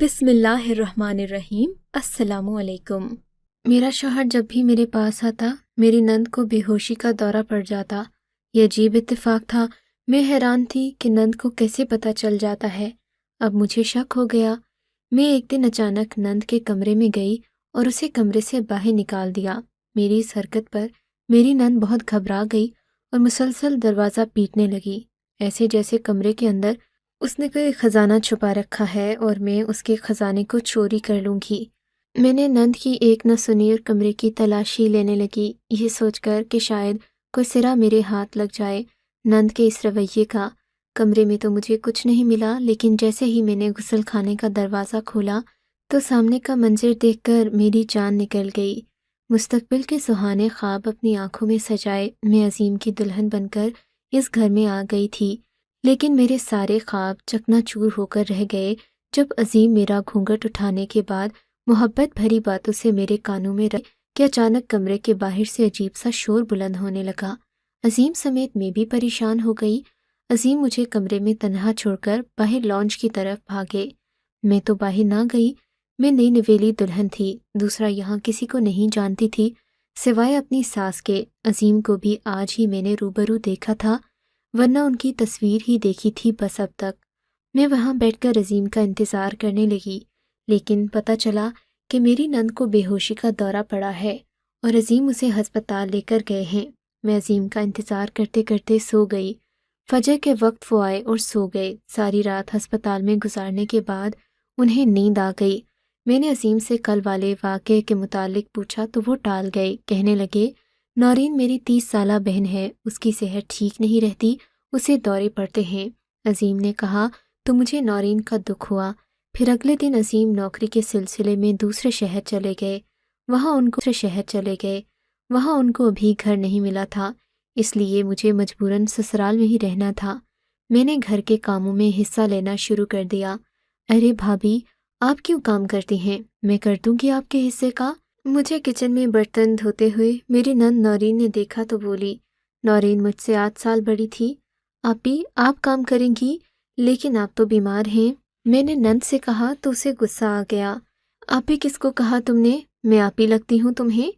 بسم اللہ الرحمن الرحیم۔ السلام علیکم۔ میرا شوہر جب بھی میرے پاس آتا میری نند کو بے ہوشی کا دورہ پڑ جاتا۔ یہ عجیب اتفاق تھا۔ میں حیران تھی کہ نند کو کیسے پتہ چل جاتا ہے۔ اب مجھے شک ہو گیا۔ میں ایک دن اچانک نند کے کمرے میں گئی اور اسے کمرے سے باہر نکال دیا۔ میری اس حرکت پر میری نند بہت گھبرا گئی اور مسلسل دروازہ پیٹنے لگی، ایسے جیسے کمرے کے اندر اس نے کوئی خزانہ چھپا رکھا ہے اور میں اس کے خزانے کو چوری کر لوں گی۔ میں نے نند کی ایک نہ سنی اور کمرے کی تلاشی لینے لگی، یہ سوچ کر کہ شاید کوئی سرا میرے ہاتھ لگ جائے نند کے اس رویے کا۔ کمرے میں تو مجھے کچھ نہیں ملا، لیکن جیسے ہی میں نے غسل خانے کا دروازہ کھولا تو سامنے کا منظر دیکھ کر میری جان نکل گئی۔ مستقبل کے سہانے خواب اپنی آنکھوں میں سجائے میں عظیم کی دلہن بن کر اس گھر میں آ گئی تھی، لیکن میرے سارے خواب چکنا چور ہو کر رہ گئے جب عظیم میرا گھونگھٹ اٹھانے کے بعد محبت بھری باتوں سے میرے کانوں میں رکھ کہ اچانک کمرے کے باہر سے عجیب سا شور بلند ہونے لگا۔ عظیم سمیت میں بھی پریشان ہو گئی۔ عظیم مجھے کمرے میں تنہا چھوڑ کر باہر لانچ کی طرف بھاگے۔ میں تو باہر نہ گئی، میں نئی نویلی دلہن تھی، دوسرا یہاں کسی کو نہیں جانتی تھی سوائے اپنی ساس کے۔ عظیم کو بھی آج ہی میں نے روبرو دیکھا تھا، ورنہ ان کی تصویر ہی دیکھی تھی بس اب تک۔ میں وہاں بیٹھ کر عظیم کا انتظار کرنے لگی، لیکن پتہ چلا کہ میری نند کو بے ہوشی کا دورہ پڑا ہے اور عظیم اسے ہسپتال لے کر گئے ہیں۔ میں عظیم کا انتظار کرتے کرتے سو گئی۔ فجر کے وقت وہ آئے اور سو گئے۔ ساری رات ہسپتال میں گزارنے کے بعد انہیں نیند آ گئی۔ میں نے عظیم سے کل والے واقعے کے متعلق پوچھا تو وہ ٹال گئے، کہنے لگے نورین میری 30 سالہ بہن ہے، اس کی صحت ٹھیک نہیں رہتی، اسے دورے پڑتے ہیں۔ عظیم نے کہا تو مجھے نورین کا دکھ ہوا۔ پھر اگلے دن عظیم نوکری کے سلسلے میں دوسرے شہر چلے گئے۔ وہاں ان کو ابھی گھر نہیں ملا تھا، اس لیے مجھے مجبوراً سسرال میں ہی رہنا تھا۔ میں نے گھر کے کاموں میں حصہ لینا شروع کر دیا۔ ارے بھابھی، آپ کیوں کام کرتی ہیں؟ میں کر دوں گی آپ کے حصے کا۔ مجھے کچن میں برتن دھوتے ہوئے میری نند نورین نے دیکھا تو بولی۔ نورین مجھ سے 8 سال بڑی تھی۔ آپی، آپ کام کریں گی، لیکن آپ تو بیمار ہیں۔ میں نے نند سے کہا تو اسے غصہ آ گیا۔ آپی کس کو کہا تم نے؟ میں آپی لگتی ہوں تمہیں؟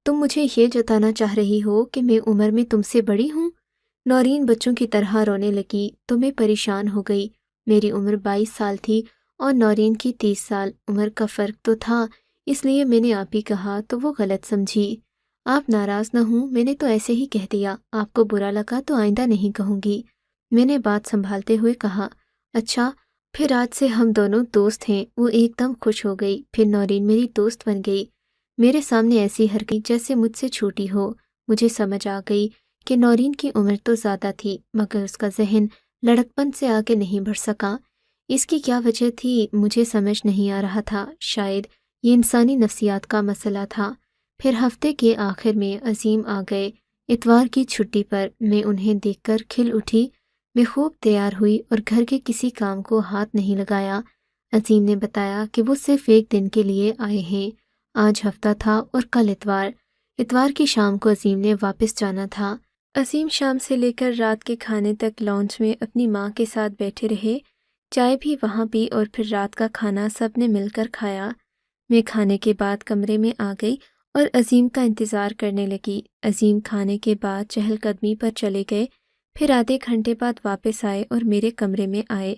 تم مجھے یہ جتانا چاہ رہی ہو کہ میں عمر میں تم سے بڑی ہوں؟ نورین بچوں کی طرح رونے لگی تو میں پریشان ہو گئی۔ میری عمر 22 سال تھی اور نورین کی 30 سال، عمر کا فرق تو تھا، اس لیے میں نے آپی کہا تو وہ غلط سمجھی۔ آپ ناراض نہ ہوں، میں نے تو ایسے ہی کہہ دیا، آپ کو برا لگا تو آئندہ نہیں کہوں گی۔ میں نے بات سنبھالتے ہوئے کہا، اچھا پھر آج سے ہم دونوں دوست ہیں۔ وہ ایک دم خوش ہو گئی۔ پھر نورین میری دوست بن گئی، میرے سامنے ایسی حرکت جیسے مجھ سے چھوٹی ہو۔ مجھے سمجھ آ گئی کہ نورین کی عمر تو زیادہ تھی، مگر اس کا ذہن لڑکپن سے آگے نہیں بڑھ سکا۔ اس کی کیا وجہ تھی مجھے سمجھ نہیں آ رہا تھا، شاید یہ انسانی نفسیات کا مسئلہ تھا۔ پھر ہفتے کے آخر میں عظیم آ گئے، اتوار کی چھٹی پر۔ میں انہیں دیکھ کر کھل اٹھی۔ میں خوب تیار ہوئی اور گھر کے کسی کام کو ہاتھ نہیں لگایا۔ عظیم نے بتایا کہ وہ صرف ایک دن کے لیے آئے ہیں، آج ہفتہ تھا اور کل اتوار۔ اتوار کی شام کو عظیم نے واپس جانا تھا۔ عظیم شام سے لے کر رات کے کھانے تک لانچ میں اپنی ماں کے ساتھ بیٹھے رہے، چائے بھی وہاں پی اور پھر رات کا کھانا سب نے مل کر کھایا۔ میں کھانے کے بعد کمرے میں آ گئی اور عظیم کا انتظار کرنے لگی۔ عظیم کھانے کے بعد چہل قدمی پر چلے گئے، پھر آدھے گھنٹے بعد واپس آئے اور میرے کمرے میں آئے۔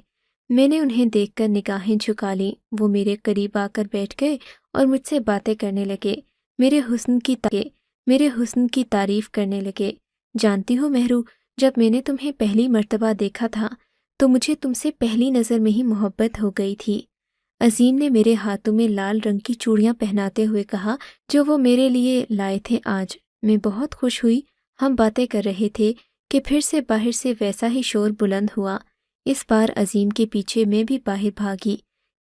میں نے انہیں دیکھ کر نگاہیں جھکا لیں۔ وہ میرے قریب آ کر بیٹھ گئے اور مجھ سے باتیں کرنے لگے، میرے حسن کی تعریف کرنے لگے۔ جانتی ہو مہرو، جب میں نے تمہیں پہلی مرتبہ دیکھا تھا تو مجھے تم سے پہلی نظر میں ہی محبت ہو گئی تھی۔ عظیم نے میرے ہاتھوں میں لال رنگ کی چوڑیاں پہناتے ہوئے کہا جو وہ میرے لیے لائے تھے آج۔ میں بہت خوش ہوئی۔ ہم باتیں کر رہے تھے کہ پھر سے باہر سے ویسا ہی شور بلند ہوا۔ اس بار عظیم کے پیچھے میں بھی باہر بھاگی،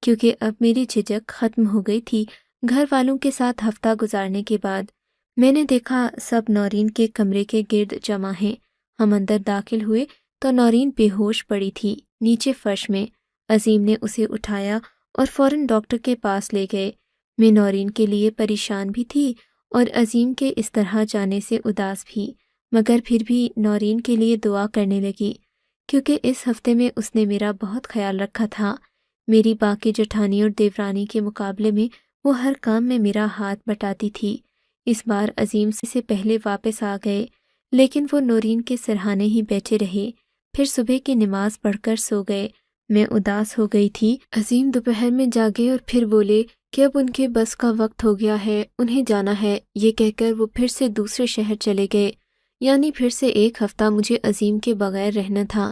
کیونکہ اب میری جھجک ختم ہو گئی تھی۔ گھر والوں کے ساتھ ہفتہ گزارنے کے بعد میں نے دیکھا سب نورین کے کمرے کے گرد جمع ہیں۔ ہم اندر داخل ہوئے تو نورین بے ہوش پڑی تھی نیچے فرش میں۔ عظیم نے اسے اٹھایا اور فوراً ڈاکٹر کے پاس لے گئے۔ میں نورین کے لیے پریشان بھی تھی اور عظیم کے اس طرح جانے سے اداس بھی، مگر پھر بھی نورین کے لیے دعا کرنے لگی، کیونکہ اس ہفتے میں اس نے میرا بہت خیال رکھا تھا۔ میری باقی جٹھانی اور دیورانی کے مقابلے میں وہ ہر کام میں میرا ہاتھ بٹاتی تھی۔ اس بار عظیم سے پہلے واپس آ گئے، لیکن وہ نورین کے سرہانے ہی بیٹھے رہے۔ پھر صبح کی نماز پڑھ کر سو گئے۔ میں اداس ہو گئی تھی۔ عظیم دوپہر میں جاگے اور پھر بولے کہ اب ان کے بس کا وقت ہو گیا ہے، انہیں جانا ہے۔ یہ کہہ کر وہ پھر سے دوسرے شہر چلے گئے، یعنی پھر سے ایک ہفتہ مجھے عظیم کے بغیر رہنا تھا۔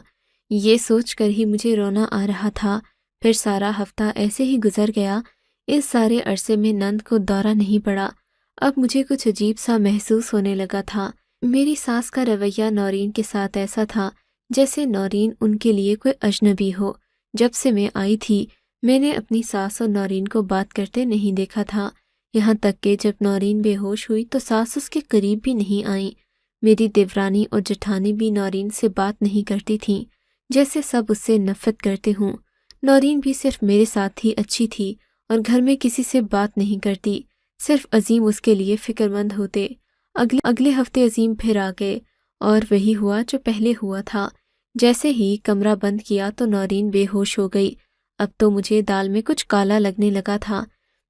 یہ سوچ کر ہی مجھے رونا آ رہا تھا۔ پھر سارا ہفتہ ایسے ہی گزر گیا۔ اس سارے عرصے میں نند کو دورہ نہیں پڑا۔ اب مجھے کچھ عجیب سا محسوس ہونے لگا تھا۔ میری ساس کا رویہ نورین کے ساتھ ایسا تھا جیسے نورین ان کے لیے کوئی اجنبی ہو۔ جب سے میں آئی تھی میں نے اپنی ساس اور نورین کو بات کرتے نہیں دیکھا تھا، یہاں تک کہ جب نورین بے ہوش ہوئی تو ساس اس کے قریب بھی نہیں آئیں۔ میری دیورانی اور جٹھانی بھی نورین سے بات نہیں کرتی تھیں، جیسے سب اس سے نفرت کرتے ہوں۔ نورین بھی صرف میرے ساتھ ہی اچھی تھی اور گھر میں کسی سے بات نہیں کرتی، صرف عظیم اس کے لیے فکر مند ہوتے۔ اگلے ہفتے عظیم پھر آ گئے اور وہی ہوا جو پہلے ہوا تھا۔ جیسے ہی کمرہ بند کیا تو نورین بے ہوش ہو گئی۔ اب تو مجھے دال میں کچھ کالا لگنے لگا تھا۔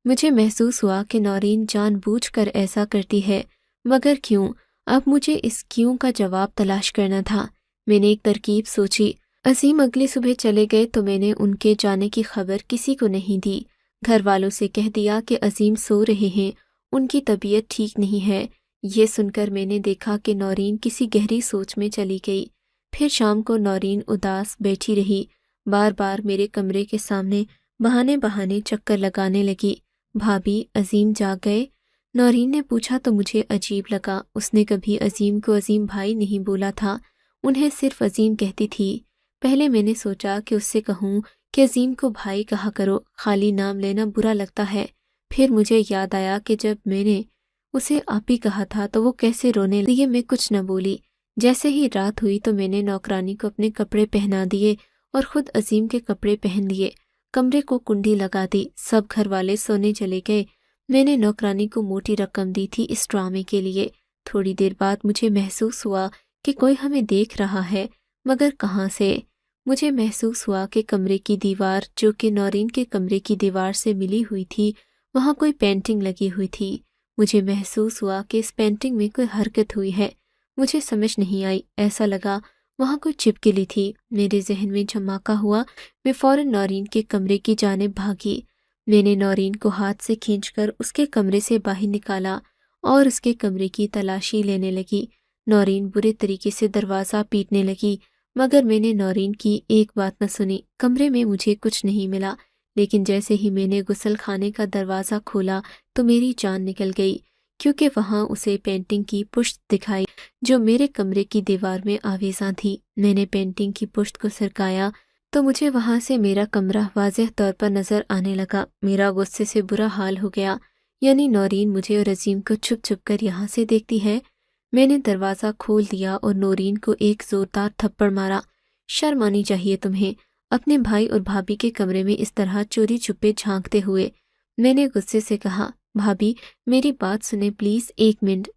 مجھے محسوس ہوا کہ نورین جان بوجھ کر ایسا کرتی ہے، مگر کیوں؟ اب مجھے اس کیوں کا جواب تلاش کرنا تھا۔ میں نے ایک ترکیب سوچی۔ عظیم اگلی صبح چلے گئے تو میں نے ان کے جانے کی خبر کسی کو نہیں دی۔ گھر والوں سے کہہ دیا کہ عظیم سو رہے ہیں، ان کی طبیعت ٹھیک نہیں ہے۔ یہ سن کر میں نے دیکھا کہ نورین کسی گہری سوچ میں چلی گئی۔ پھر شام کو نورین اداس بیٹھی رہی، بار بار میرے کمرے کے سامنے بہانے چکر لگانے لگی۔ بھابی، عظیم جاگ گئے؟ نورین نے پوچھا تو مجھے عجیب لگا۔ اس نے کبھی عظیم کو عظیم بھائی نہیں بولا تھا، انہیں صرف عظیم کہتی تھی۔ پہلے میں نے سوچا کہ اس سے کہوں کہ عظیم کو بھائی کہا کرو، خالی نام لینا برا لگتا ہے۔ پھر مجھے یاد آیا کہ جب میں نے اسے آپی کہا تھا تو وہ کیسے رونے لگی۔ میں کچھ نہ بولی۔ جیسے ہی رات ہوئی تو میں نے نوکرانی کو اپنے کپڑے پہنا دیے اور خود عظیم کے کپڑے پہن لیے۔ کمرے کو کنڈی لگا دی، سب گھر والے سونے چلے گئے۔ میں نے نوکرانی کو موٹی رقم دی تھی اس ڈرامے کے لیے۔ تھوڑی دیر بعد مجھے محسوس ہوا کہ کوئی ہمیں دیکھ رہا ہے، مگر کہاں سے؟ مجھے محسوس ہوا کہ کمرے کی دیوار جو کہ نورین کے کمرے کی دیوار سے ملی ہوئی تھی، وہاں کوئی پینٹنگ لگی ہوئی تھی۔ مجھے محسوس ہوا کہ اس پینٹنگ میں کوئی حرکت ہوئی ہے۔ مجھے سمجھ نہیں آئی، ایسا لگا وہاں کوئی چپکلی تھی۔ میرے ذہن میں جھماکا ہوا، میں فوراً نورین کے کمرے کی جانب بھاگی۔ میں نے نورین کو ہاتھ سے کھینچ کر اس کے کمرے سے باہر نکالا اور اس کے کمرے کی تلاشی لینے لگی۔ نورین برے طریقے سے دروازہ پیٹنے لگی، مگر میں نے نورین کی ایک بات نہ سنی۔ کمرے میں مجھے کچھ نہیں ملا، لیکن جیسے ہی میں نے غسل خانے کا دروازہ کھولا تو میری جان نکل گئی، کیونکہ وہاں اسے پینٹنگ کی پشت دکھائی جو میرے کمرے کی دیوار میں آویزاں تھی۔ میں نے پینٹنگ کی پشت کو سرکایا تو مجھے وہاں سے میرا کمرہ واضح طور پر نظر آنے لگا۔ میرا غصے سے برا حال ہو گیا، یعنی نورین مجھے اور عظیم کو چھپ چھپ کر یہاں سے دیکھتی ہے۔ میں نے دروازہ کھول دیا اور نورین کو ایک زوردار تھپڑ مارا۔ شرم آنی چاہیے تمہیں، اپنے بھائی اور بھابھی کے کمرے میں اس طرح چوری چھپے جھانکتے ہوئے۔ میں نے غصے سے کہا، بھابھی میری بات سنیں پلیز، ایک منٹ۔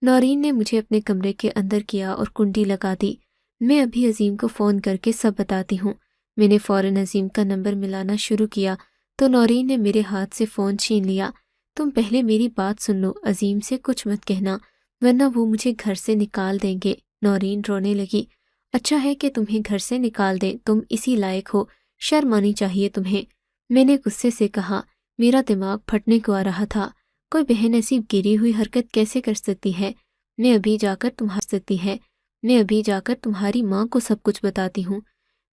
نورین نے مجھے اپنے کمرے کے اندر کیا اور کنڈی لگا دی۔ میں ابھی عظیم کو فون کر کے سب بتاتی ہوں۔ میں نے فوراً عظیم کا نمبر ملانا شروع کیا تو نورین نے میرے ہاتھ سے فون چھین لیا۔ تم پہلے میری بات سن لو، عظیم سے کچھ مت کہنا ورنہ وہ مجھے گھر سے نکال دیں گے۔ نورین رونے لگی۔ اچھا ہے کہ تمہیں گھر سے نکال دیں، تم اسی لائق ہو، شرم آنی چاہیے تمہیں۔ میں نے غصے سے کہا۔ میرا دماغ پھٹنے کو آ رہا تھا۔ کوئی بہن ایسی گری ہوئی حرکت کیسے کر سکتی ہے؟ میں ابھی جا کر تمہاری ماں کو سب کچھ بتاتی ہوں،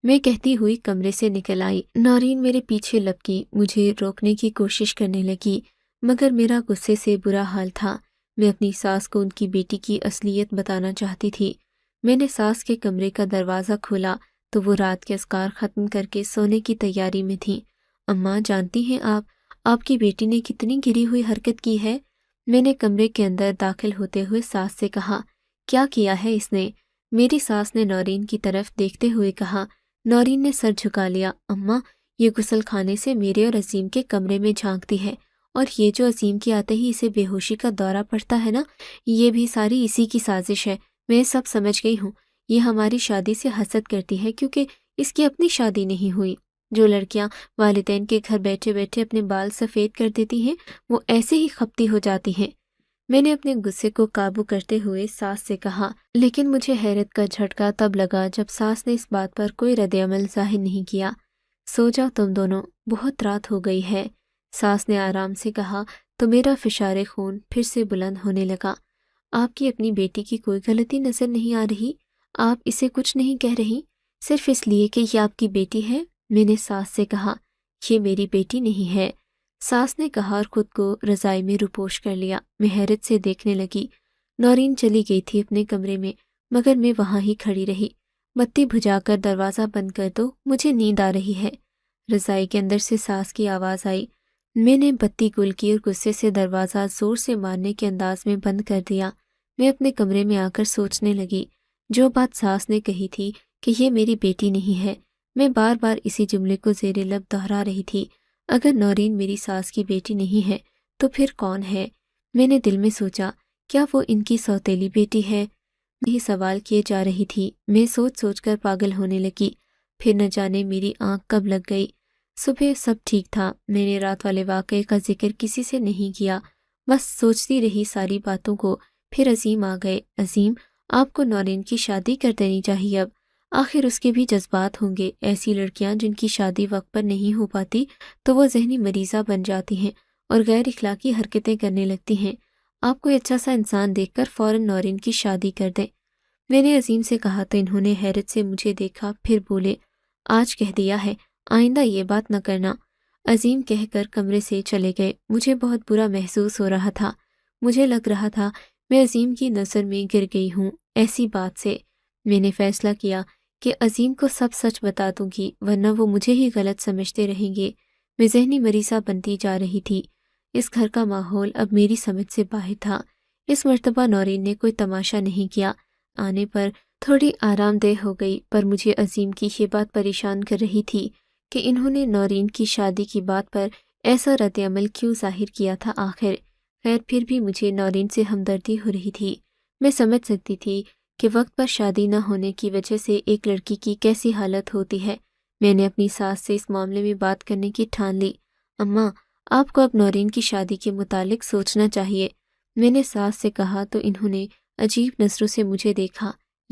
میں کہتی ہوئی کمرے سے نکل آئی۔ نورین میرے پیچھے لپکی، مجھے روکنے کی کوشش کرنے لگی، مگر میرا غصے سے برا حال تھا۔ میں اپنی ساس کو ان کی بیٹی کی اصلیت بتانا چاہتی تھی۔ میں نے ساس کے کمرے کا دروازہ کھولا تو وہ رات کے اذکار ختم کر کے سونے کی تیاری میں تھیں۔ اماں، جانتی ہیں آپ کی بیٹی نے کتنی گری ہوئی حرکت کی ہے؟ میں نے کمرے کے اندر داخل ہوتے ہوئے ساس سے کہا۔ کیا کیا ہے اس نے؟ میری ساس نے نورین کی طرف دیکھتے ہوئے کہا۔ نورین نے سر جھکا لیا۔ اماں، یہ غسل خانے سے میرے اور عظیم کے کمرے میں جھانکتی ہے، اور یہ جو عظیم کے آتے ہی اسے بے ہوشی کا دورہ پڑتا ہے نا، یہ بھی ساری اسی کی سازش ہے۔ میں سب سمجھ گئی ہوں۔ یہ ہماری شادی سے حسد کرتی ہے کیونکہ اس کی اپنی شادی نہیں ہوئی۔ جو لڑکیاں والدین کے گھر بیٹھے بیٹھے اپنے بال سفید کر دیتی ہیں وہ ایسے ہی خپتی ہو جاتی ہیں۔ میں نے اپنے غصے کو قابو کرتے ہوئے ساس سے کہا، لیکن مجھے حیرت کا جھٹکا تب لگا جب ساس نے اس بات پر کوئی رد عمل ظاہر نہیں کیا۔ سو جاؤ تم دونوں، بہت رات ہو گئی ہے، ساس نے آرام سے کہا تو میرا فشار خون پھر سے بلند ہونے لگا۔ آپ کی اپنی بیٹی کی کوئی غلطی نظر نہیں آ رہی؟ آپ اسے کچھ نہیں کہہ رہی صرف اس لیے کہ یہ آپ کی بیٹی ہے؟ میں نے ساس سے کہا، یہ میری بیٹی نہیں ہے، ساس نے کہا اور خود کو رضائی میں روپوش کر لیا۔ میں حیرت سے دیکھنے لگی۔ نورین چلی گئی تھی اپنے کمرے میں، مگر میں وہاں ہی کھڑی رہی۔ بتی بجھا کر دروازہ بند کر دو، مجھے نیند آ رہی ہے، رضائی کے اندر سے ساس کی آواز آئی۔ میں نے بتی گل کی اور غصے سے دروازہ زور سے مارنے کے انداز میں بند کر دیا۔ میں اپنے کمرے میں آ کر سوچنے لگی، جو بات ساس نے کہی تھی کہ یہ میری بیٹی نہیں ہے، میں بار بار اسی جملے کو زیر لب دہرا رہی تھی۔ اگر نورین میری ساس کی بیٹی نہیں ہے تو پھر کون ہے؟ میں نے دل میں سوچا، کیا وہ ان کی سوتیلی بیٹی ہے؟ یہی سوال کیے جا رہی تھی۔ میں سوچ سوچ کر پاگل ہونے لگی۔ پھر نہ جانے میری آنکھ کب لگ گئی۔ صبح سب ٹھیک تھا۔ میں نے رات والے واقعے کا ذکر کسی سے نہیں کیا، بس سوچتی رہی ساری باتوں کو۔ پھر عظیم آ گئے۔ عظیم، آپ کو نورین کی شادی کر دینی چاہیے اب، آخر اس کے بھی جذبات ہوں گے۔ ایسی لڑکیاں جن کی شادی وقت پر نہیں ہو پاتی تو وہ ذہنی مریضہ بن جاتی ہیں اور غیر اخلاقی حرکتیں کرنے لگتی ہیں۔ آپ کوئی اچھا سا انسان دیکھ کر فوراً نورین کی شادی کر دیں۔ میں نے عظیم سے کہا تو انہوں نے حیرت سے مجھے دیکھا، پھر بولے، آج کہہ دیا ہے، آئندہ یہ بات نہ کرنا۔ عظیم کہہ کر کمرے سے چلے گئے۔ مجھے بہت برا محسوس ہو رہا تھا۔ مجھے لگ رہا تھا میں عظیم کی نظر میں گر گئی ہوں ایسی بات سے۔ میں نے فیصلہ کیا کہ عظیم کو سب سچ بتا دوں گی، ورنہ وہ مجھے ہی غلط سمجھتے رہیں گے۔ میں ذہنی مریضہ بنتی جا رہی تھی۔ اس گھر کا ماحول اب میری سمجھ سے باہر تھا۔ اس مرتبہ نورین نے کوئی تماشا نہیں کیا۔ آنے پر تھوڑی آرام دہ ہو گئی، پر مجھے عظیم کی یہ بات پریشان کر رہی تھی کہ انہوں نے نورین کی شادی کی بات پر ایسا رد عمل کیوں ظاہر کیا تھا آخر۔ خیر پھر بھی مجھے نورین سے ہمدردی ہو رہی تھی۔ میں سمجھ سکتی تھی کہ وقت پر شادی نہ ہونے کی وجہ سے ایک لڑکی کی کیسی حالت ہوتی ہے۔ میں نے اپنی ساس سے اس معاملے میں بات کرنے کی ٹھان لی۔ اماں، آپ کو اب نورین کی شادی کے متعلق سوچنا چاہیے، میں نے ساس سے کہا تو انہوں نے عجیب نظروں سے مجھے دیکھا۔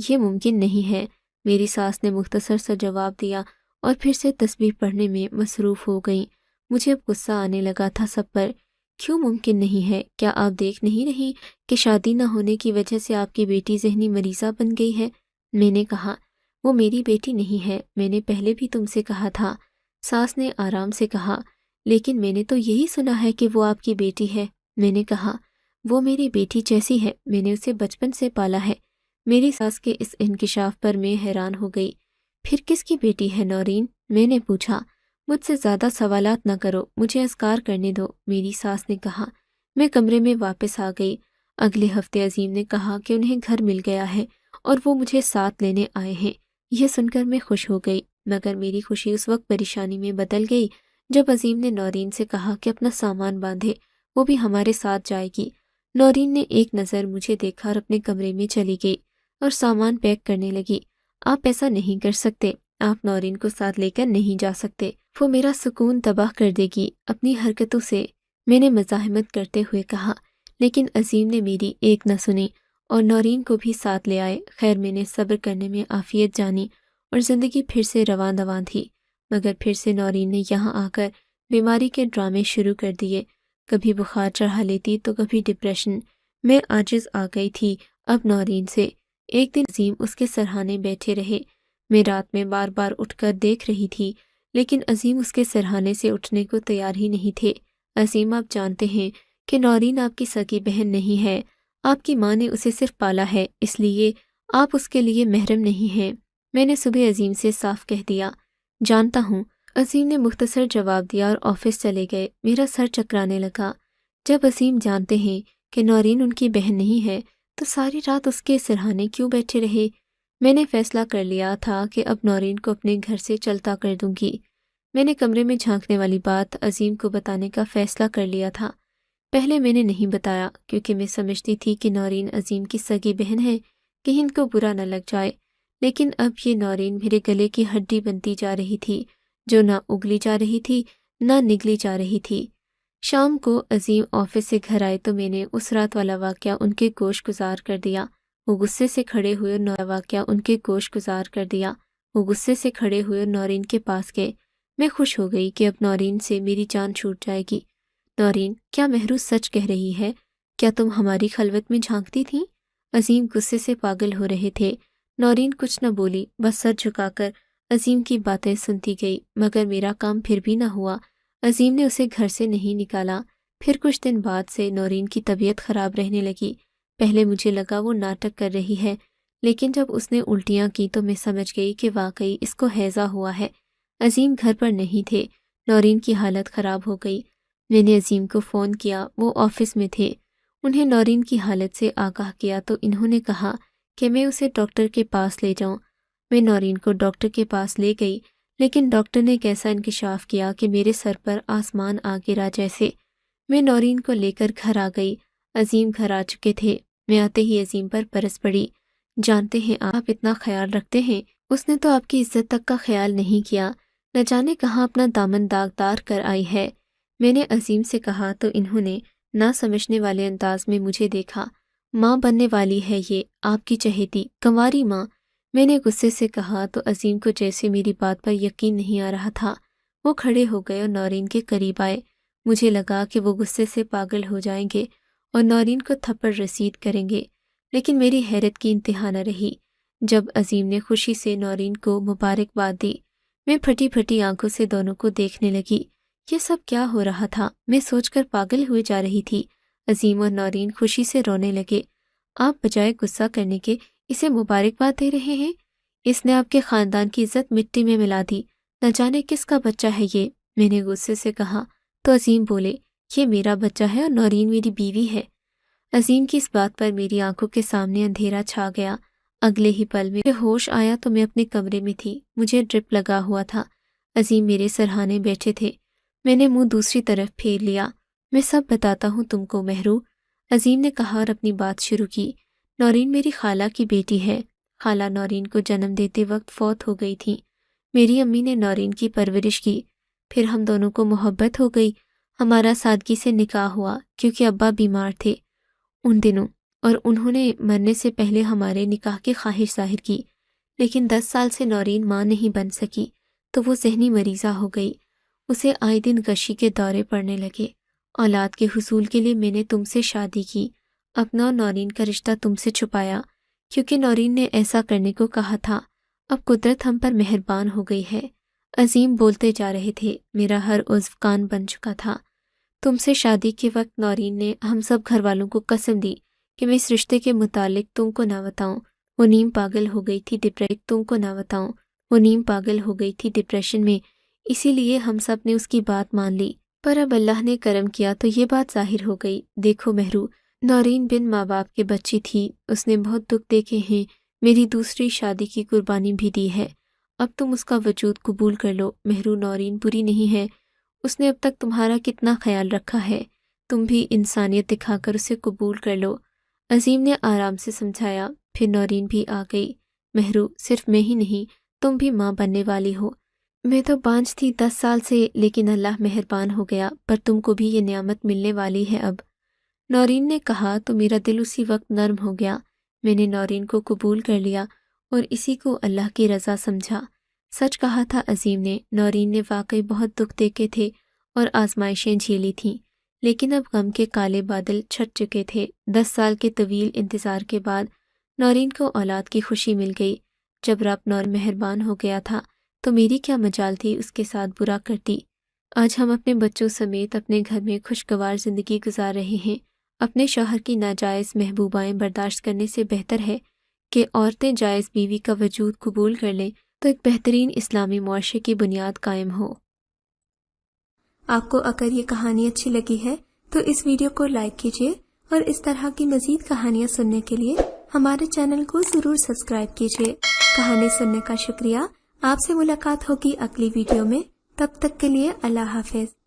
یہ ممکن نہیں ہے، میری ساس نے مختصر سا جواب دیا اور پھر سے تسبیح پڑھنے میں مصروف ہو گئیں۔ مجھے اب غصہ آنے لگا تھا سب پر۔ کیوں ممکن نہیں ہے؟ کیا آپ دیکھ نہیں رہی کہ شادی نہ ہونے کی وجہ سے آپ کی بیٹی ذہنی مریضہ بن گئی ہے؟ میں نے کہا، وہ میری بیٹی نہیں ہے، میں نے پہلے بھی تم سے کہا تھا۔ ساس نے آرام سے کہا، لیکن میں نے تو یہی سنا ہے کہ وہ آپ کی بیٹی ہے۔ میں نے کہا، وہ میری بیٹی جیسی ہے، میں نے اسے بچپن سے پالا ہے۔ میری ساس کے اس انکشاف پر میں حیران ہو گئی۔ پھر کس کی بیٹی ہے نورین؟ میں نے پوچھا۔ مجھ سے زیادہ سوالات نہ کرو، مجھے اذکار کرنے دو، میری ساس نے کہا۔ میں کمرے میں واپس آ گئی۔ اگلے ہفتے عظیم نے کہا کہ انہیں گھر مل گیا ہے اور وہ مجھے ساتھ لینے آئے ہیں۔ یہ سن کر میں خوش ہو گئی، مگر میری خوشی اس وقت پریشانی میں بدل گئی جب عظیم نے نورین سے کہا کہ اپنا سامان باندھے، وہ بھی ہمارے ساتھ جائے گی۔ نورین نے ایک نظر مجھے دیکھا اور اپنے کمرے میں چلی گئی اور سامان پیک کرنے لگی۔ آپ ایسا نہیں کر سکتے، آپ نورین کو ساتھ لے کر نہیں جا سکتے، وہ میرا سکون تباہ کر دے گی اپنی حرکتوں سے، میں نے مزاحمت کرتے ہوئے کہا، لیکن عظیم نے میری ایک نہ سنی اور نورین کو بھی ساتھ لے آئے۔ خیر میں نے صبر کرنے میں عافیت جانی اور زندگی پھر سے رواں دواں تھی، مگر پھر سے نورین نے یہاں آ کر بیماری کے ڈرامے شروع کر دیے۔ کبھی بخار چڑھا لیتی تو کبھی ڈپریشن۔ میں عاجز آ گئی تھی اب نورین سے۔ ایک دن عظیم اس کے سرہانے بیٹھے رہے۔ میں رات میں بار بار اٹھ کر دیکھ رہی تھی، لیکن عظیم اس کے سرہانے سے اٹھنے کو تیار ہی نہیں تھے۔ عظیم، آپ جانتے ہیں کہ نورین آپ کی سگی بہن نہیں ہے، آپ کی ماں نے اسے صرف پالا ہے، اس لیے آپ اس کے لیے محرم نہیں ہیں، میں نے صبح عظیم سے صاف کہہ دیا۔ جانتا ہوں، عظیم نے مختصر جواب دیا اور آفس چلے گئے۔ میرا سر چکرانے لگا۔ جب عظیم جانتے ہیں کہ نورین ان کی بہن نہیں ہے تو ساری رات اس کے سرہانے کیوں بیٹھے رہے؟ میں نے فیصلہ کر لیا تھا کہ اب نورین کو اپنے گھر سے چلتا کر دوں گی۔ میں نے کمرے میں جھانکنے والی بات عظیم کو بتانے کا فیصلہ کر لیا تھا۔ پہلے میں نے نہیں بتایا کیونکہ میں سمجھتی تھی کہ نورین عظیم کی سگی بہن ہے، کہیں ان کو برا نہ لگ جائے، لیکن اب یہ نورین میرے گلے کی ہڈی بنتی جا رہی تھی۔ جو نہ اگلی جا رہی تھی نہ نگلی جا رہی تھی۔ شام کو عظیم آفس سے گھر آئے تو میں نے اس رات والا واقعہ ان کے گوش گزار کر دیا۔ وہ غصے سے کھڑے ہوئے نورین کے پاس گئے۔ میں خوش ہو گئی کہ اب نورین سے میری جان چھوٹ جائے گی۔ نورین، کیا مہرو سچ کہہ رہی ہے؟ کیا تم ہماری خلوت میں جھانکتی تھیں؟ عظیم غصے سے پاگل ہو رہے تھے۔ نورین کچھ نہ بولی، بس سر جھکا کر عظیم کی باتیں سنتی گئی، مگر میرا کام پھر بھی نہ ہوا۔ عظیم نے اسے گھر سے نہیں نکالا۔ پھر کچھ دن بعد سے نورین کی طبیعت خراب رہنے لگی۔ پہلے مجھے لگا وہ ناٹک کر رہی ہے، لیکن جب اس نے الٹیاں کی تو میں سمجھ گئی کہ واقعی اس کو ہیضہ ہوا ہے۔ عظیم گھر پر نہیں تھے۔ نورین کی حالت خراب ہو گئی۔ میں نے عظیم کو فون کیا، وہ آفس میں تھے۔ انہیں نورین کی حالت سے آگاہ کیا تو انہوں نے کہا کہ میں اسے ڈاکٹر کے پاس لے جاؤں۔ میں نورین کو ڈاکٹر کے پاس لے گئی، لیکن ڈاکٹر نے کیسا انکشاف کیا کہ میرے سر پر آسمان آ گرا جیسے۔ میں نورین کو لے کر گھر آ گئی۔ عظیم گھر آ چکے تھے۔ میں آتے ہی عظیم پر برس پڑی۔ جانتے ہیں آپ اتنا خیال رکھتے ہیں، اس نے تو آپ کی عزت تک کا خیال نہیں کیا، نہ جانے کہاں اپنا دامن داغدار کر آئی ہے۔ میں نے عظیم سے کہا تو انہوں نے نہ سمجھنے والے انداز میں مجھے دیکھا۔ ماں بننے والی ہے یہ، آپ کی چہیتی کنواری ماں۔ میں نے غصے سے کہا تو عظیم کو جیسے میری بات پر یقین نہیں آ رہا تھا۔ وہ کھڑے ہو گئے اور نورین کے قریب آئے۔ مجھے لگا کہ وہ غصے سے پاگل ہو جائیں گے اور نورین کو تھپڑ رسید کریں گے، لیکن میری حیرت کی انتہا نہ رہی جب عظیم نے خوشی سے نورین کو مبارکباد دی۔ میں پھٹی پھٹی آنکھوں سے دونوں کو دیکھنے لگی۔ یہ سب کیا ہو رہا تھا؟ میں سوچ کر پاگل ہوئے جا رہی تھی۔ عظیم اور نورین خوشی سے رونے لگے۔ آپ بجائے غصہ کرنے کے اسے مبارکباد دے رہے ہیں؟ اس نے آپ کے خاندان کی عزت مٹی میں ملا دی، نہ جانے کس کا بچہ ہے یہ، میں نے غصے سے کہا تو عظیم بولے، یہ میرا بچہ ہے اور نورین میری بیوی ہے۔ عظیم کی اس بات پر میری آنکھوں کے سامنے اندھیرا چھا گیا۔ اگلے ہی پل میں ہوش آیا تو میں اپنے کمرے میں تھی، مجھے ڈرپ لگا ہوا تھا۔ عظیم میرے سرہانے بیٹھے تھے۔ میں نے منہ دوسری طرف پھیر لیا۔ میں سب بتاتا ہوں تم کو مہرو، عظیم نے کہا اور اپنی بات شروع کی۔ نورین میری خالہ کی بیٹی ہے۔ خالہ نورین کو جنم دیتے وقت فوت ہو گئی تھی۔ میری امی نے نورین کی پرورش کی، پھر ہم دونوں کو محبت ہو گئی۔ ہمارا سادگی سے نکاح ہوا کیونکہ ابا بیمار تھے ان دنوں، اور انہوں نے مرنے سے پہلے ہمارے نکاح کی خواہش ظاہر کی، لیکن 10 سال سے نورین ماں نہیں بن سکی تو وہ ذہنی مریضہ ہو گئی۔ اسے آئے دن غشی کے دورے پڑنے لگے۔ اولاد کے حصول کے لیے میں نے تم سے شادی کی، اپنا اور نورین کا رشتہ تم سے چھپایا کیونکہ نورین نے ایسا کرنے کو کہا تھا۔ اب قدرت ہم پر مہربان ہو گئی ہے۔ عظیم بولتے جا رہے تھے، میرا ہر عضو کان بن چکا تھا۔ تم سے شادی کے وقت نورین نے ہم سب گھر والوں کو قسم دی کہ میں اس رشتے کے متعلق تم کو نہ بتاؤں۔ وہ نیم پاگل ہو گئی تھی ڈپریشن میں، اسی لیے ہم سب نے اس کی بات مان لی، پر اب اللہ نے کرم کیا تو یہ بات ظاہر ہو گئی۔ دیکھو مہرو، نورین بن ماں باپ کے بچی تھی، اس نے بہت دکھ دیکھے ہیں، میری دوسری شادی کی قربانی بھی دی ہے۔ اب تم اس کا وجود قبول کر لو۔ مہرو، نورین بری نہیں ہے، اس نے اب تک تمہارا کتنا خیال رکھا ہے، تم بھی انسانیت دکھا کر اسے قبول کر لو۔ عظیم نے آرام سے سمجھایا۔ پھر نورین بھی آ گئی۔ مہرو، صرف میں ہی نہیں، تم بھی ماں بننے والی ہو۔ میں تو بانجھ تھی 10 سال سے، لیکن اللہ مہربان ہو گیا، پر تم کو بھی یہ نعمت ملنے والی ہے اب۔ نورین نے کہا تو میرا دل اسی وقت نرم ہو گیا۔ میں نے نورین کو قبول کر لیا اور اسی کو اللہ کی رضا سمجھا۔ سچ کہا تھا عظیم نے، نورین نے واقعی بہت دکھ دیکھے تھے اور آزمائشیں جھیلی تھیں، لیکن اب غم کے کالے بادل چھٹ چکے تھے۔ 10 سال کے طویل انتظار کے بعد نورین کو اولاد کی خوشی مل گئی۔ جب رب نورین مہربان ہو گیا تھا تو میری کیا مجال تھی اس کے ساتھ برا کرتی۔ آج ہم اپنے بچوں سمیت اپنے گھر میں خوشگوار زندگی گزار رہے ہیں۔ اپنے شوہر کی ناجائز محبوبائیں برداشت کرنے سے بہتر ہے کہ عورتیں جائز بیوی کا وجود قبول کر لیں تو ایک بہترین اسلامی معاشرے کی بنیاد قائم ہو۔ آپ کو اگر یہ کہانی اچھی لگی ہے تو اس ویڈیو کو لائک کیجیے اور اس طرح کی مزید کہانیاں سننے کے لیے ہمارے چینل کو ضرور سبسکرائب کیجیے۔ کہانی سننے کا شکریہ۔ آپ سے ملاقات ہوگی اگلی ویڈیو میں، تب تک کے لیے اللہ حافظ۔